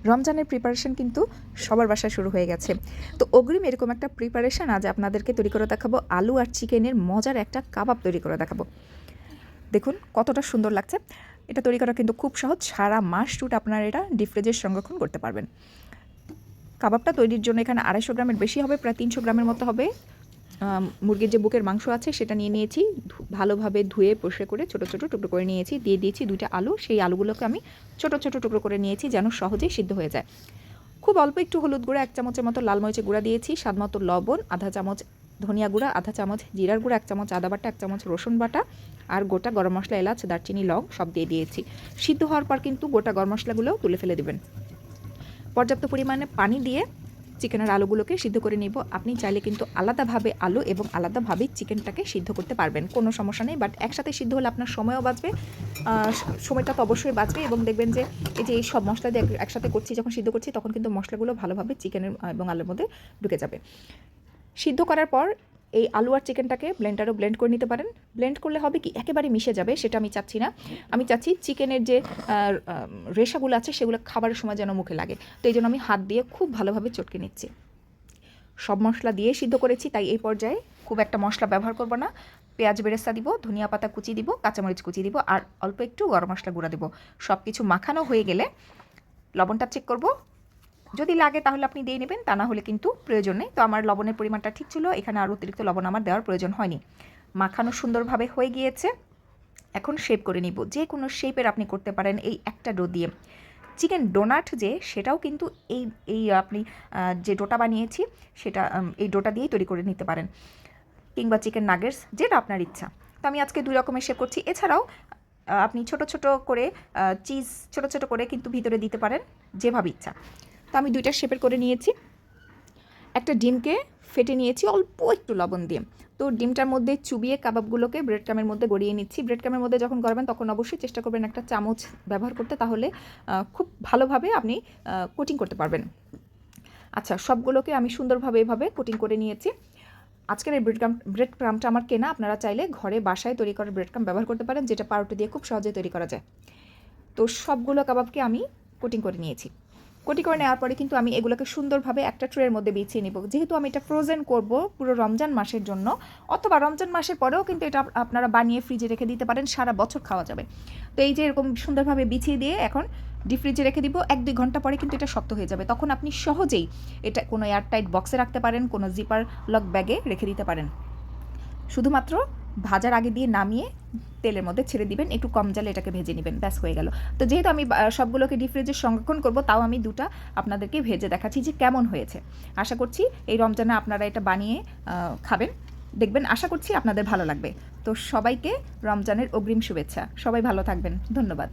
রমজানের প্রিপারেশন কিন্তু সবার বাসায় শুরু হয়ে গেছে। তো অগ্রিম এরকম একটা প্রিপারেশন আজ আপনাদেরকে তৈরি করে দেখাবো। আলু আর চিকেনের মজার একটা কাবাব তৈরি করে দেখাবো। দেখুন কতটা সুন্দর লাগছে। এটা তৈরি করা কিন্তু খুব সহজ। সারা মাস জুড়ে আপনারা এটা ডিপ ফ্রিজে সংরক্ষণ করতে পারবেন। কাবাবটা তৈরির জন্য এখানে 250 গ্রামের বেশি হবে, প্রায় 300 গ্রামের মতো হবে। মুরগির যে বুকের মাংস আছে সেটা নিয়ে নিয়েছি, ভালোভাবে ধুয়ে পরিষ্কার করে ছোটো ছোটো টুকরো করে নিয়েছি। দিয়ে দিয়েছি 2টা আলু। সেই আলুগুলোকে আমি ছোটো ছোটো টুকরো করে নিয়েছি যেন সহজেই সিদ্ধ হয়ে যায়। খুব অল্প একটু হলুদ গুঁড়া, 1 চামচের মতো লাল মরিচের গুঁড়া দিয়েছি, স্বাদ মতো লবণ, আধা চামচ ধনিয়া গুঁড়া, আধা চামচ জিরার গুঁড়া, 1 চামচ আদা বাটা, 1 চামচ রসুন বাটা আর গোটা গরম মশলা, এলাচ, দারচিনি, লং সব দিয়ে দিয়েছি। সিদ্ধ হওয়ার পর কিন্তু গোটা গরম মশলাগুলোও তুলে ফেলে দেবেন। পর্যাপ্ত পরিমাণে পানি দিয়ে চিকেনের আলুগুলোকে সিদ্ধ করে নিব। আপনি চাইলে কিন্তু আলাদাভাবে আলু এবং আলাদাভাবে চিকেনটাকে সিদ্ধ করতে পারবেন, কোনো সমস্যা নেই। বাট একসাথে সিদ্ধ হলে আপনার সময়ও বাঁচবে, সময়টা তো অবশ্যই বাঁচবে। এবং দেখবেন যে এই সব মশলা দিয়ে একসাথে করছি, যখন সিদ্ধ করছি তখন কিন্তু মশলাগুলো ভালোভাবে চিকেনের এবং আলুর মধ্যে ঢুকে যাবে। সিদ্ধ করার পর এই আলু আর চিকেনটাকে ব্লেন্ডারও ব্লেন্ড করে নিতে পারেন। ব্লেন্ড করলে হবে কি একেবারে মিশে যাবে, সেটা আমি চাচ্ছি না। আমি চাচ্ছি চিকেনের যে রেশাগুলো আছে সেগুলো খাবারের সময় যেন মুখে লাগে। তো এই জন্য আমি হাত দিয়ে খুব ভালোভাবে চটকে নিচ্ছি। সব মশলা দিয়ে সিদ্ধ করেছি, তাই এই পর্যায়ে খুব একটা মশলা ব্যবহার করব না। পেঁয়াজ বেরেস্তা দিব, ধনিয়া পাতা কুচি দিব, কাঁচামরিচ কুচি দিব আর অল্প একটু গরম মশলা গুঁড়া দেবো। সব কিছু মাখানো হয়ে গেলে লবণটা চেক করব, যদি লাগে তাহলে আপনি দিয়ে নেবেন, তা না হলে কিন্তু প্রয়োজন নেই। তো আমার লবণের পরিমাণটা ঠিক ছিল, এখানে আর অতিরিক্ত লবণ আমার দেওয়ার প্রয়োজন হয়নি। মাখানো সুন্দরভাবে হয়ে গিয়েছে। এখন শেপ করে নিব। যে কোনো শেপের আপনি করতে পারেন এই একটা ডো দিয়ে। চিকেন ডোনাট যে সেটাও কিন্তু এই আপনি যে ডোটা বানিয়েছি সেটা এই ডোটা দিয়েই তৈরি করে নিতে পারেন, কিংবা চিকেন নাগেটস, যেটা আপনার ইচ্ছা। তো আমি আজকে 2 রকমের শেপ করছি। এছাড়াও আপনি ছোট ছোট করে চিজ ছোট ছোট করে কিন্তু ভিতরে দিতে পারেন, যেভাবে ইচ্ছা। তো আমি 2টা শেপের করে নিয়েছি। একটা ডিমকে ফেটে নিয়েছি অল্প একটু লবণ দিয়ে। তো ডিমটার মধ্যে চুবিয়ে কাবাবগুলোকে ব্রেড ক্রামের মধ্যে গড়িয়ে নিচ্ছি। ব্রেড ক্রামের মধ্যে যখন গড়াবেন তখন অবশ্যই চেষ্টা করবেন একটা চামচ ব্যবহার করতে, তাহলে খুব ভালোভাবে আপনি কোটিং করতে পারবেন। আচ্ছা, সবগুলোকে আমি সুন্দরভাবে এভাবে কোটিং করে নিয়েছি। আজকের এই ব্রেড ক্রামটা আমার কেনা, আপনারা চাইলে ঘরে বাসায় তৈরি করা ব্রেড ক্রাম ব্যবহার করতে পারেন, যেটা পাউরুটি দিয়ে খুব সহজে তৈরি করা যায়। তো সবগুলো কাবাবকে আমি কোটিং করে নিয়েছি। কোটিং করে নেওয়ার পরে কিন্তু আমি এগুলোকে সুন্দরভাবে একটা ট্রের মধ্যে বিছিয়ে নিব। যেহেতু আমি এটা ফ্রোজেন করব পুরো রমজান মাসের জন্য, অথবা রমজান মাসের পরেও কিন্তু এটা আপনারা বানিয়ে ফ্রিজে রেখে দিতে পারেন, সারা বছর খাওয়া যাবে। তো এই যে এরকম সুন্দরভাবে বিছিয়ে দিয়ে এখন ডিপ ফ্রিজে রেখে দিব। 1-2 ঘন্টা পরে কিন্তু এটা শক্ত হয়ে যাবে। তখন আপনি সহজেই এটা কোনো এয়ারটাইট বক্সে রাখতে পারেন, কোনো জিপার লক ব্যাগে রেখে দিতে পারেন। শুধুমাত্র ভাজার আগে দিয়ে নামিয়ে তেলের মধ্যে ছেড়ে দিবেন, একটু কম জালে এটাকে ভেজে নেবেন, ব্যাস হয়ে গেল। তো যেহেতু আমি সবগুলোকে ডিপ ফ্রিজে সংরক্ষণ করব, তাও আমি 2টা আপনাদেরকে ভেজে দেখাচ্ছি যে কেমন হয়েছে। আশা করছি এই রমজানে আপনারা এটা বানিয়ে খাবেন, দেখবেন। আশা করছি আপনাদের ভালো লাগবে। তো সবাইকে রমজানের অগ্রিম শুভেচ্ছা। সবাই ভালো থাকবেন। ধন্যবাদ।